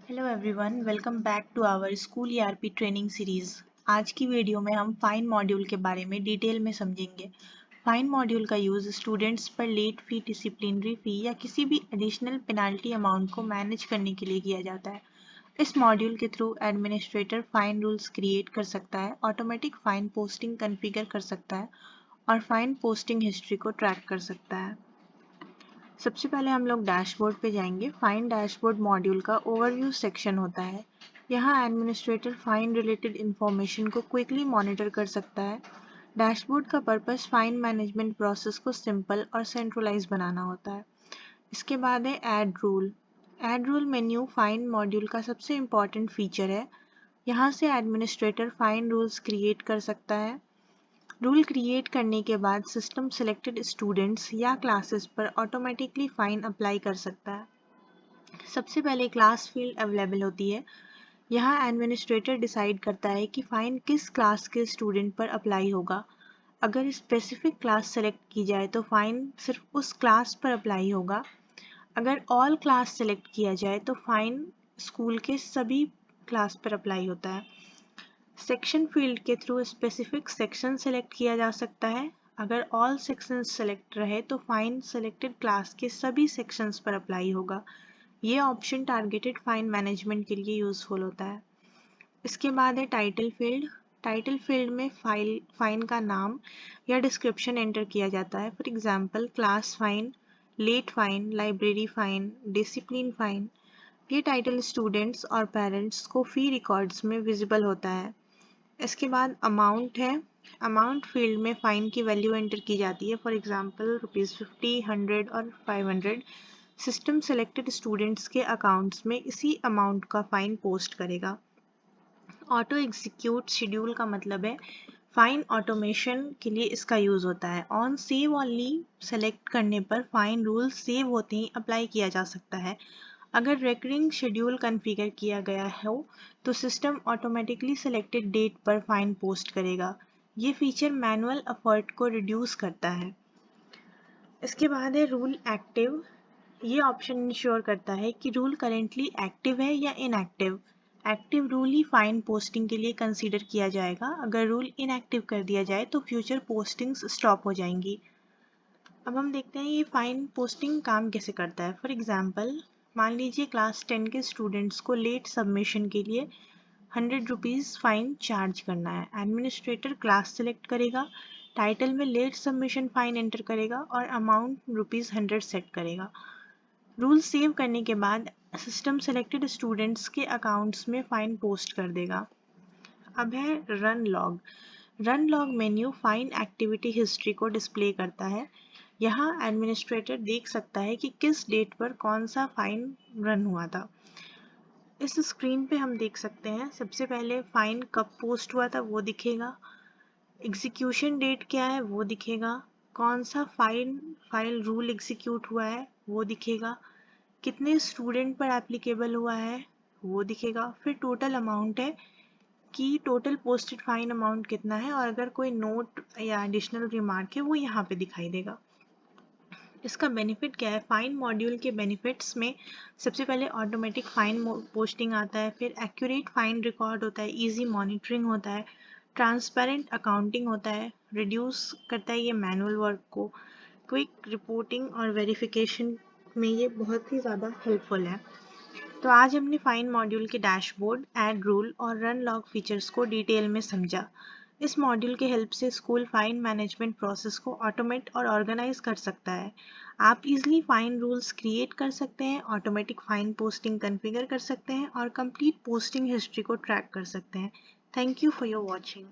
Hello everyone, welcome back to our school ERP training series. आज की video में हम फाइन मॉड्यूल के बारे में डिटेल में समझेंगे। फाइन मॉड्यूल का यूज़ स्टूडेंट्स पर लेट फी, डिसिप्लिनरी फी या किसी भी एडिशनल पेनाल्टी अमाउंट को मैनेज करने के लिए किया जाता है। इस मॉड्यूल के through administrator fine rules create कर सकता है, ऑटोमेटिक फाइन पोस्टिंग कॉन्फ़िगर कर सकता है और फाइन पोस्टिंग हिस्ट्री को ट्रैक कर सकता है। सबसे पहले हम लोग डैशबोर्ड पे जाएंगे। फाइन डैशबोर्ड मॉड्यूल का ओवरव्यू सेक्शन होता है। यहाँ एडमिनिस्ट्रेटर फाइन रिलेटेड इंफॉर्मेशन को क्विकली मॉनिटर कर सकता है। डैशबोर्ड का पर्पस फाइन मैनेजमेंट प्रोसेस को सिंपल और सेंट्रलाइज बनाना होता है। इसके बाद है add rule. Add rule menu fine module का सबसे इम्पॉर्टेंट फीचर है। यहाँ से एडमिनिस्ट्रेटर फाइन रूल्स क्रिएट कर सकता है। रूल क्रिएट करने के बाद सिस्टम सिलेक्टेड स्टूडेंट्स या क्लासेस पर ऑटोमेटिकली फाइन अप्लाई कर सकता है। सबसे पहले क्लास फील्ड अवेलेबल होती है। यहाँ एडमिनिस्ट्रेटर डिसाइड करता है कि फाइन किस क्लास के स्टूडेंट पर अप्लाई होगा। अगर स्पेसिफिक क्लास सेलेक्ट की जाए तो फाइन सिर्फ उस क्लास पर अप्लाई होगा। अगर ऑल क्लास सेलेक्ट किया जाए तो फाइन स्कूल के सभी क्लास पर अप्लाई होता है। सेक्शन फील्ड के थ्रू स्पेसिफिक सेक्शन सेलेक्ट किया जा सकता है। अगर ऑल सेक्शंस सेलेक्ट रहे तो फाइन सेलेक्टेड क्लास के सभी सेक्शंस पर अप्लाई होगा। ये ऑप्शन टारगेटेड फाइन मैनेजमेंट के लिए यूजफुल होता है। इसके बाद है टाइटल फील्ड। टाइटल फील्ड में फाइन का नाम या डिस्क्रिप्शन एंटर किया जाता है। For example class fine, late fine, library fine, discipline fine. ये टाइटल स्टूडेंट्स और पेरेंट्स को फी रिकॉर्ड्स में विजिबल होता है। इसके बाद अमाउंट है। अमाउंट फील्ड में फाइन की वैल्यू एंटर की जाती है। फॉर एग्जांपल ₹50, 100 और 500। सिस्टम सेलेक्टेड स्टूडेंट्स के अकाउंट्स में इसी अमाउंट का फाइन पोस्ट करेगा। ऑटो एग्जीक्यूट शेड्यूल का मतलब है फाइन ऑटोमेशन के लिए इसका यूज होता है। ऑन सेव ओनली सेलेक्ट करने पर फाइन रूल सेव होते ही अप्लाई किया जा सकता है। अगर रेकरिंग शेड्यूल कॉन्फ़िगर किया गया हो तो सिस्टम ऑटोमेटिकली सिलेक्टेड डेट पर फाइन पोस्ट करेगा। ये फीचर मैनुअल एफर्ट को रिड्यूस करता है। इसके बाद है रूल एक्टिव। ये ऑप्शन इंश्योर करता है कि रूल करेंटली एक्टिव है या इनएक्टिव। एक्टिव रूल ही फाइन पोस्टिंग के लिए कंसीडर किया जाएगा। अगर रूल इनएक्टिव कर दिया जाए तो फ्यूचर पोस्टिंग्स स्टॉप हो जाएंगी। अब हम देखते हैं ये फाइन पोस्टिंग काम कैसे करता है। फॉर एग्जांपल मान लीजिए क्लास 10 के स्टूडेंट्स को लेट सबमिशन के लिए ₹100 फाइन चार्ज करना है। एडमिनिस्ट्रेटर क्लास सेलेक्ट करेगा, टाइटल में लेट सबमिशन फाइन एंटर करेगा और अमाउंट ₹100 सेट करेगा। रूल सेव करने के बाद सिस्टम सेलेक्टेड स्टूडेंट्स के अकाउंट्स में फाइन पोस्ट कर देगा। अब है run log. Run log menu fine activity history को डिस्प्ले करता है। यहाँ एडमिनिस्ट्रेटर देख सकता है कि किस डेट पर कौन सा फाइन रन हुआ था। इस स्क्रीन पे हम देख सकते हैं सबसे पहले फाइन कब पोस्ट हुआ था वो दिखेगा, एग्जीक्यूशन डेट क्या है वो दिखेगा, कौन सा फाइल रूल एग्जीक्यूट हुआ है वो दिखेगा, कितने स्टूडेंट पर एप्लीकेबल हुआ है वो दिखेगा, फिर टोटल अमाउंट है कि टोटल पोस्टेड फाइन अमाउंट कितना है और अगर कोई नोट या एडिशनल रिमार्क है वो यहाँ पे दिखाई देगा। इसका बेनिफिट क्या है? फाइन मॉड्यूल के बेनिफिट्स में सबसे पहले ऑटोमेटिक फाइन पोस्टिंग आता है, फिर एक्यूरेट फाइन रिकॉर्ड होता है, इजी मॉनिटरिंग होता है, ट्रांसपेरेंट अकाउंटिंग होता है, रिड्यूस करता है ये मैनुअल वर्क को, क्विक रिपोर्टिंग और वेरिफिकेशन में ये बहुत ही ज़्यादा हेल्पफुल है। तो आज हमने फाइन मॉड्यूल के डैशबोर्ड, ऐड रूल और रन लॉग फीचर्स को डिटेल में समझा। इस मॉड्यूल के हेल्प से स्कूल फाइन मैनेजमेंट प्रोसेस को ऑटोमेट और ऑर्गेनाइज कर सकता है। आप इजीली फाइन रूल्स क्रिएट कर सकते हैं, ऑटोमेटिक फाइन पोस्टिंग कॉन्फ़िगर कर सकते हैं और कंप्लीट पोस्टिंग हिस्ट्री को ट्रैक कर सकते हैं। Thank you for your watching.